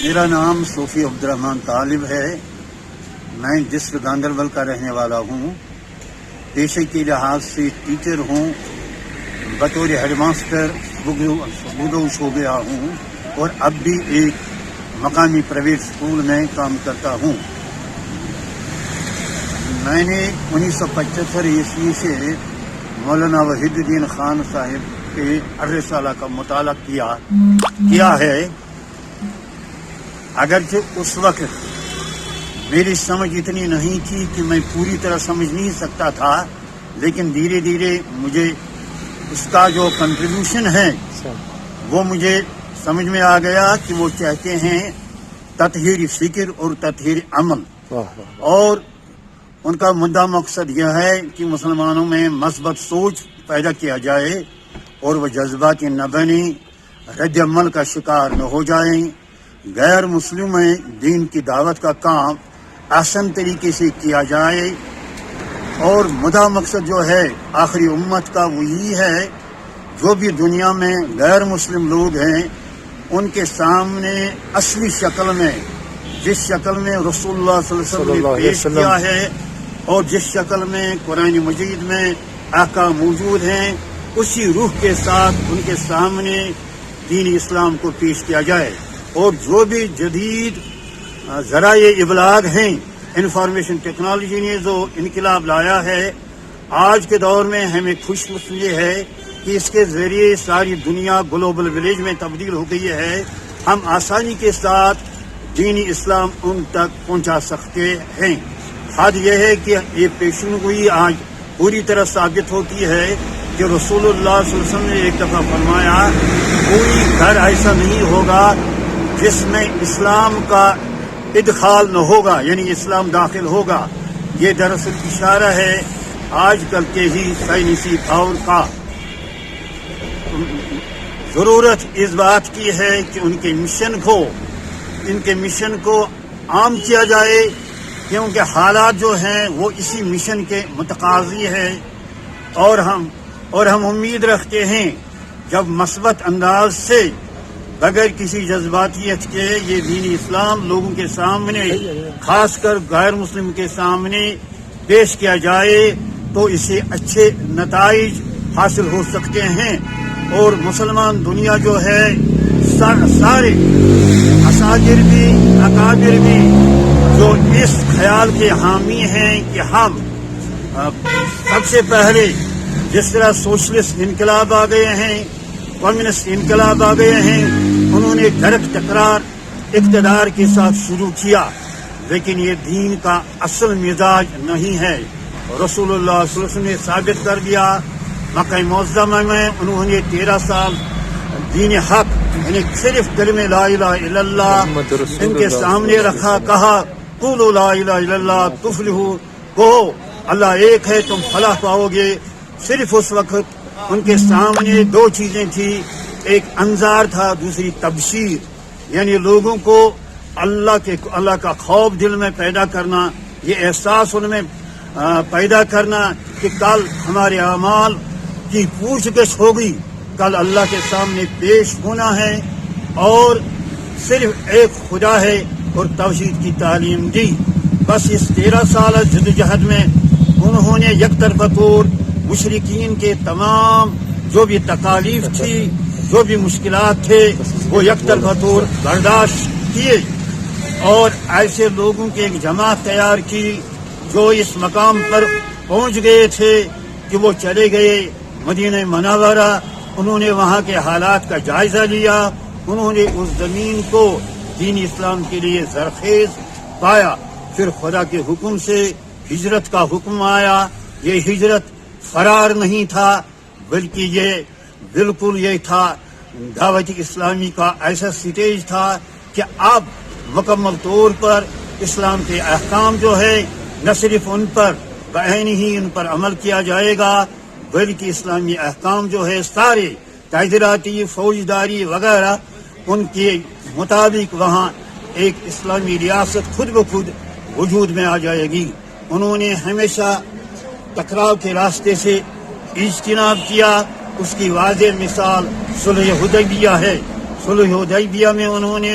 میرا نام صوفی عبدالرحمن طالب ہے. میں ڈسٹرکٹ گاندربل کا رہنے والا ہوں. پیشے کے لحاظ سے ٹیچر ہوں. بطور ہیڈ ماسٹر بدوش ہو گیا ہوں اور اب بھی ایک مقامی پرائیویٹ اسکول میں کام کرتا ہوں. میں نے 1975 عیسوی سے مولانا وحید الدین خان صاحب کے الرسالہ کا مطالعہ کیا ہے. اگرچہ اس وقت میری سمجھ اتنی نہیں تھی کہ میں پوری طرح سمجھ نہیں سکتا تھا، لیکن دھیرے دھیرے مجھے اس کا جو کنٹریبیوشن ہے وہ مجھے سمجھ میں آ گیا کہ وہ چاہتے ہیں تطہیر فکر اور تطہیر عمل، اور ان کا مدعا مقصد یہ ہے کہ مسلمانوں میں مثبت سوچ پیدا کیا جائے اور وہ جذباتی نہ بنے، رد عمل کا شکار نہ ہو جائیں. غیر مسلم میں دین کی دعوت کا کام احسن طریقے سے کیا جائے، اور مدعا مقصد جو ہے آخری امت کا وہ یہی ہے جو بھی دنیا میں غیر مسلم لوگ ہیں ان کے سامنے اصلی شکل میں، جس شکل میں رسول اللہ صلی اللہ علیہ وسلم نے پیش کیا ہے اور جس شکل میں قرآن مجید میں احکام موجود ہیں، اسی روح کے ساتھ ان کے سامنے دین اسلام کو پیش کیا جائے. اور جو بھی جدید ذرائع ابلاغ ہیں، انفارمیشن ٹیکنالوجی نے جو انقلاب لایا ہے آج کے دور میں، ہمیں خوش قسمتی ہے کہ اس کے ذریعے ساری دنیا گلوبل ولیج میں تبدیل ہو گئی ہے. ہم آسانی کے ساتھ دین اسلام ان تک پہنچا سکتے ہیں. حد یہ ہے کہ یہ پیشن گوئی آج پوری طرح ثابت ہوتی ہے کہ رسول اللہ صلی اللہ علیہ وسلم نے ایک دفعہ فرمایا کوئی گھر ایسا نہیں ہوگا جس میں اسلام کا ادخال نہ ہوگا، یعنی اسلام داخل ہوگا. یہ دراصل اشارہ ہے آج کل کے ہی سائنسی دور کا. ضرورت اس بات کی ہے کہ ان کے مشن کو عام کیا جائے، کیونکہ حالات جو ہیں وہ اسی مشن کے متقاضی ہے. اور ہم امید رکھتے ہیں جب مثبت انداز سے بغیر کسی جذباتیت کے یہ دین اسلام لوگوں کے سامنے، خاص کر غیر مسلم کے سامنے پیش کیا جائے تو اسے اچھے نتائج حاصل ہو سکتے ہیں. اور مسلمان دنیا جو ہے سارے اساجر بھی اکابر بھی جو اس خیال کے حامی ہیں کہ ہم سب سے پہلے جس طرح سوشلسٹ انقلاب آ گئے ہیں، کمیونسٹ انقلاب آ گئے ہیں، انہوں نے درک ٹکرار اقتدار کے ساتھ شروع کیا، لیکن یہ دین کا اصل مزاج نہیں ہے. رسول اللہ صلی اللہ علیہ وسلم نے ثابت کر دیا. مکہ معظمہ میں انہوں نے 13 سال دین حق، یعنی صرف کلمہ لا الہ الا اللہ ان کے سامنے رکھا، کہا قولوا لا الہ الا اللہ تفلحوا، کہو اللہ ایک ہے تم فلاح پاؤ گے. صرف اس وقت ان کے سامنے دو چیزیں تھی، ایک انذار تھا، دوسری تبشیر، یعنی لوگوں کو اللہ کا خوف دل میں پیدا کرنا، یہ احساس ان میں پیدا کرنا کہ کل ہمارے اعمال کی پوچھ گچھ ہوگی، کل اللہ کے سامنے پیش ہونا ہے، اور صرف ایک خدا ہے، اور توحید کی تعلیم دی. بس اس 13 سال جدوجہد میں انہوں نے یک طرفہ طور مشرکین کے تمام جو بھی تکالیف تھی، جو بھی مشکلات تھے، وہ یک طرفہ طور برداشت کیے، اور ایسے لوگوں کی ایک جماعت تیار کی جو اس مقام پر پہنچ گئے تھے کہ وہ چلے گئے مدینہ منورہ. انہوں نے وہاں کے حالات کا جائزہ لیا، انہوں نے اس زمین کو دین اسلام کے لیے زرخیز پایا. پھر خدا کے حکم سے ہجرت کا حکم آیا. یہ ہجرت فرار نہیں تھا، بلکہ یہ بالکل یہ تھا دعوت اسلامی کا ایسا سٹیج تھا کہ اب مکمل طور پر اسلام کے احکام جو ہے نہ صرف ان پر بعین ہی ان پر عمل کیا جائے گا، بلکہ اسلامی احکام جو ہے سارے تعزیراتی، فوجداری وغیرہ ان کے مطابق وہاں ایک اسلامی ریاست خود بخود وجود میں آ جائے گی. انہوں نے ہمیشہ ٹکراؤ کے راستے سے اجتناب کیا. اس کی واضح مثال صلح حدیبیہ ہے. صلح حدیبیہ میں انہوں نے